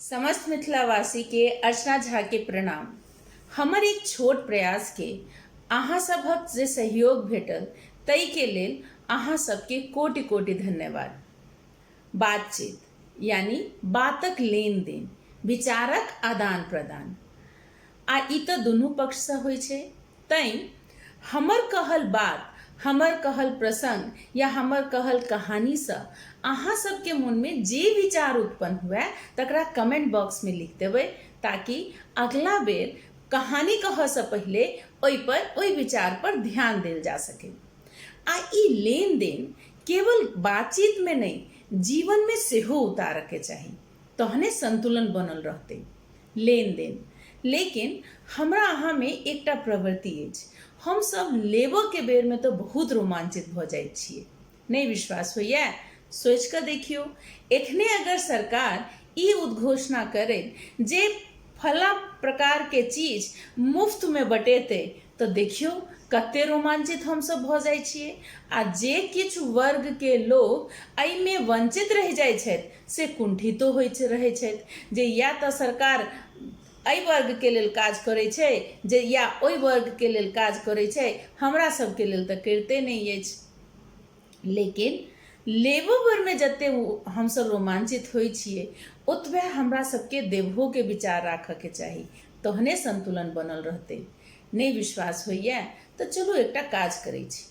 समस्त मिथिलावासी के अर्चना झा के प्रणाम। हमर एक छोट प्रयास के अहाँ सभक जे सहयोग भेटल ताहि के लेल अहाँ सबके कोटि कोटि धन्यवाद। बातचीत यानी बातक लेन देन, विचारक आदान प्रदान आ ई तऽ दुनू पक्ष से होइ छै। तैं हमर कहल बात, हमर कहल प्रसंग या हमर कहल कहानी से अहाँ सबके मन में जे विचार उत्पन्न हुए तकरा कमेंट बॉक्स में लिख देबै, ताकि अगला बेर कहानी कह से पहले ओइ विचार पर ध्यान देल जा सके। आ ई लेन देन केवल बातचीत में नहीं, जीवन में सेहो उतारऽ के चाही, तहने संतुलन बनल रहते लेन देन। लेकिन हमरा अहाँ में एकटा प्रवृत्ति अछि, हम सब लेबो के बेर में तो बहुत रोमांचित भ जाइत छियै। नहीं विश्वास होइए? सोच कर देखियो, एखने अगर सरकार ई उद्घोषणा करे जे फला प्रकार के चीज मुफ्त में बटेते तो देखियो कते रोमांचित हम सब भ जाइ छियै। आ जे किछु वर्ग के लोग एहि में वंचित रह जाइ छथि से कुंठितो होइत रहै छथि जे या तऽ सरकार एहि वर्ग के लेल काज करै छै जे या ओहि वर्ग के लेल काज करै छै, हमरा सबके लेल तऽ करिते नहीं अछि। लेकिन लेबो बेर में जते हमसब रोमांचित होइ छियै ओतबे हमरा सबके देबहो के विचार राखऽ के चाही, तहने संतुलन बनल रहते। नहीं विश्वास होइए तो चलू एकटा काज करै छी।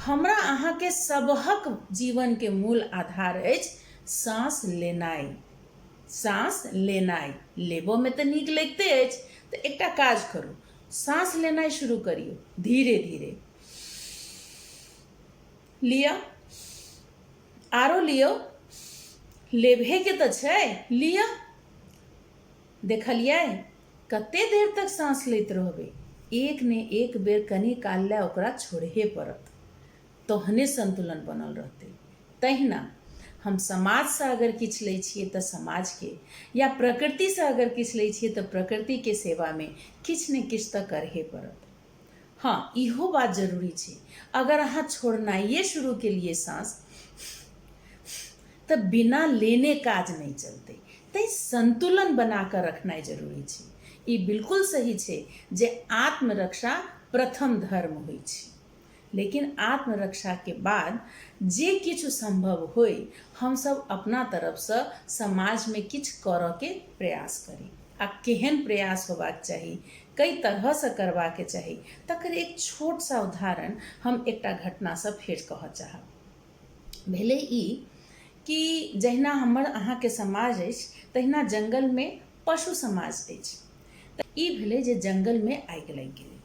हमरा अहाँ के सबहक जीवन के मूल आधार अछि सांस लेनाइ। सांस लेनाइ लेबो में तो नीक लगिते अछि, तो एकटा काज करू, सांस लेनाइ शुरू करियो धीरे धीरे। लिया, आरो लियो, लेबहे के तो छै, लिया। देखलियै कते देर तक सांस लैत रहबै, एक ने एक बेर कनी काल ले ओकरा छोड़हे पड़त, तहने संतुलन बनल रहते। तहिना हम समाज से अगर किछु लै छियै तऽ समाज के, या प्रकृति से अगर किछु लै छियै तऽ प्रकृति के सेवा में किछु ने किछु तऽ करहे पड़त। हाँ, इहो बात जरूरी छै, अगर अहाँ छोड़नाइए शुरू के लिए सांस तो बिना लेने काज नहीं चलते। तै संतुलन बना कर रखनाइ जरूरी छै। ई बिल्कुल सही छै जे आत्मरक्षा प्रथम धर्म होइ छै, लेकिन आत्मरक्षा के बाद जे किछु संभव होय हम सब अपना तरफ से समाज में किछु करऽ के प्रयास करी। आ केहन प्रयास होबाक चाही, कई तरह से करबाक के चाही, तकर एक छोट सा उदाहरण हम एकटा घटना से फेर कहऽ चाहब। भेलै ई कि जहिना हमर अहाँ के समाज अछि तहिना जंगल में पशु समाज अछि। तऽ ई भेलै जे जंगल में आगि लागि गेलै।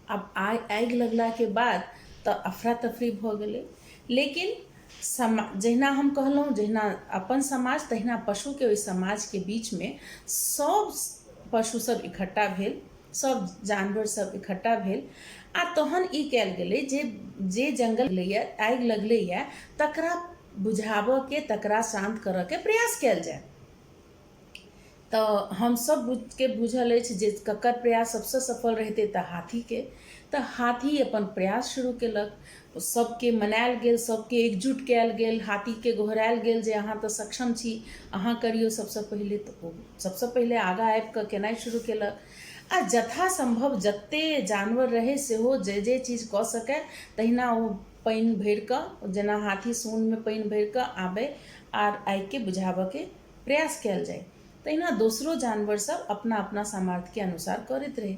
अब आगि लगला के बाद तऽ अफरा तफरी भऽ गेलै। लेकिन जहिना हम कहलहुँ, जहिना अपन समाज तहिना पशु के ओहि समाज के बीच में सब पशु सब इकट्ठा भेल, सब जानवर सब इकट्ठा भेल। आ तहन ई कयल गेलै जे जंगल आगि लगलैए तकरा बुझाबऽ के, तकरा शांत करऽ के प्रयास कयल जाय। तऽ हम सब के बुझल अछि जे ककर प्रयास सबसे सफल रहते तऽ हाथी के। तऽ हाथी अपन प्रयास शुरू केलक, सबके मनायल गेल, सबके एकजुट कयल गेल, हाथी के गोहरायल गेल जे अहाँ तऽ सक्षम छी, अहाँ करियौ सबसे पहले। तऽ ओ सबसे पहले आगाँ आबि कऽ केनाइ शुरू केलक। आ जथा संभव जते जानवर रहे सेहो जे चीज कऽ सकै तहिना ओ पानि भरि कऽ, जेना हाथी सून में पानि भरि कऽ आबै आर आगि के बुझाबऽ के प्रयास कयल जाय, तहिना दोसरो जानवर सब अपना अपना सामर्थ्य के अनुसार करैत रहे।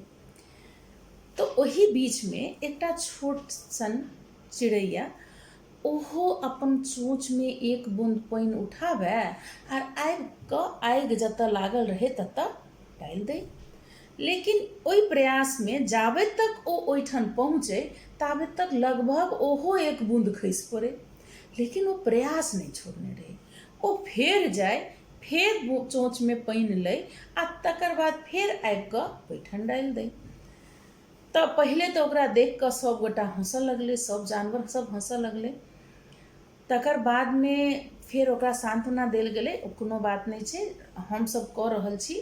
तो ओही बीच में एकटा छोट सन चिड़ैया, ओहो अपन चोंच में एक बूंद पानि उठाबै आर आबि कऽ आगि जतऽ लागल रहे ततऽ डालि दै। लेकिन ओहि प्रयास में जाबे तक ओ ओहिठाम पहुँचे ताबे तक लगभग ओहो एक बूंद खसि पड़े, लेकिन ओ प्रयास नहीं छोड़ने रहे। ओ फेर जाय, फेर चोंच में पानि लै आ तकर बाद फेर आबि कऽ ओहिठाम डालि दै। तऽ पहले तऽ ओकरा देख कऽ सब गोटा हँसऽ लगलै, सब जानवर सब हँसऽ लगलै। तकर बाद में फेर ओकरा सांत्वना देल गेलै, कोनो बात नहीं छै, हम सब कऽ रहल छी,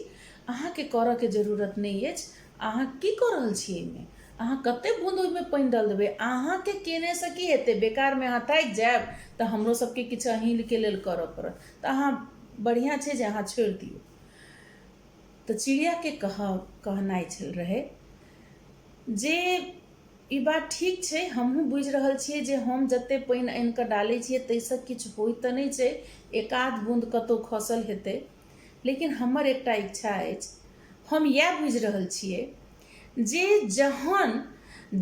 अहाँ के करऽ के जरूरत नहीं अछि। अहाँ की कऽ रहल छी एहिमे? अहाँ कते बूंद ओहिमे पानि डाल देबै? अहाँ के केने से की हेतै? बेकार में अहाँ थाकि जायब तऽ हमरो सबके किछु अहीं के लेल करऽ पड़त। तऽ अहाँ बढ़िया छै जे अहाँ छोड़ि दियौ। तो चिड़िया के कहनाइ छल रहे जे ई बात ठीक छै, हमहूँ बुझि रहल छियै जे हम जते पानि आनि कऽ डालै छियै ताहिसँ किछु होइत तऽ नहि छै, एक आध बूंद कतहु खसल हेतै, लेकिन हमर एकटा इच्छा अछि, हम इएह बुझि रहल छियै जे जहन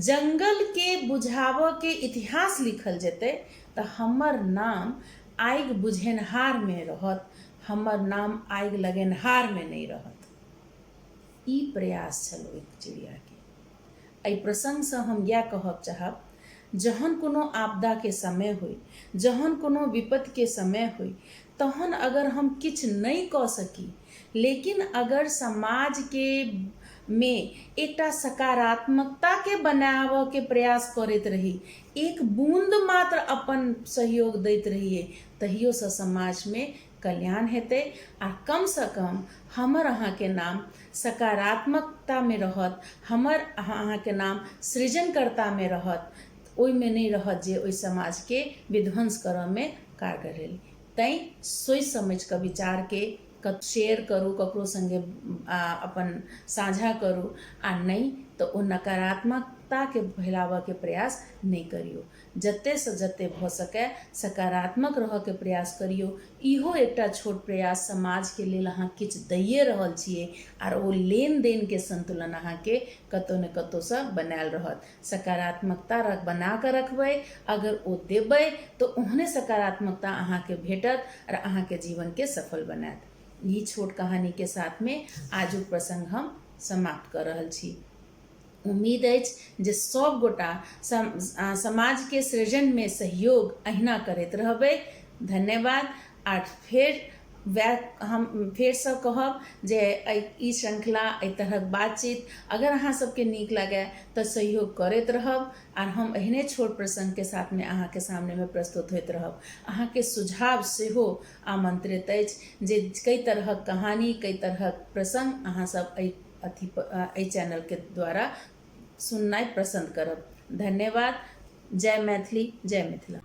जंगलके बुझाबऽके इतिहास लिखल जेतै तऽ हमर नाम आगि बुझेनहारमे रहत, हमर नाम आगि लगेनहारमे नहि रहत। ई प्रयास छल ओहि चिड़ियाके। एहि प्रसंगसँ हम इएह कहब चाहब, जहन कोनो आपदाके समय होइ, जहन कोनो विपत्तिके समय होइ, तहन अगर हम किछु नहि कऽ सकी, लेकिन अगर समाजके में एकटा सकारात्मकताके बनाबऽके प्रयास करैत रही, एक बूंद मात्र अपन सहयोग दैत रहिए, तहियोसँ समाजमे कल्याण हेतै आ कमसँ कम हमर अहाँके नाम सकारात्मकतामे रहत, हमर अहाँके नाम सृजनकर्तामे रहत, ओहिमे नहि रहत जे ओहि समाजके विध्वंस करऽमे कारगर भेल। तैँ सोचि समझि कऽ विचारके शेयर करू, ककरो सङ्गे अपन साझा करू, आ नहि तऽ ओ नकारात्मकताके फैलाबऽके प्रयास नहि करियौ। जतेसँ जते भऽ सकै सकारात्मक रहऽके प्रयास करियौ। इहो एकटा छोट प्रयास समाजके लेल अहाँ किछु दैए रहल छियै, आर ओ लेन देनके संतुलन अहाँके कतहु ने कतहुसँ बनायल रहत। सकारात्मकता बना कऽ रखबै, अगर ओ देबै तऽ ओहने सकारात्मकता अहाँके भेटत और अहाँके जीवनके सफल बनायत। ई छोट कहानीके साथमे आजुक प्रसंग हम समाप्त कऽ रहल छी। उम्मीद अछि जे सब गोटा समाजके सृजनमे सहयोग अहिना करैत रहबै। धन्यवाद। आर हम फेरसँ कहब जे ई श्रृंखला, एहि तरहक बातचीत अगर अहाँ सबके नीक लागै तऽ सहयोग करैत रहब, आर हम एहने छोट प्रसंगके साथमे अहाँके सामनेमे प्रस्तुत होइत रहब। अहाँके सुझाव सेहो आमंत्रित अछि जे कई तरहक कहानी, कई तरहक प्रसंग अहाँ सब एहि चैनलके द्वारा सुननाइ पसंद करब। धन्यवाद। जय मैथिली, जय मिथिला।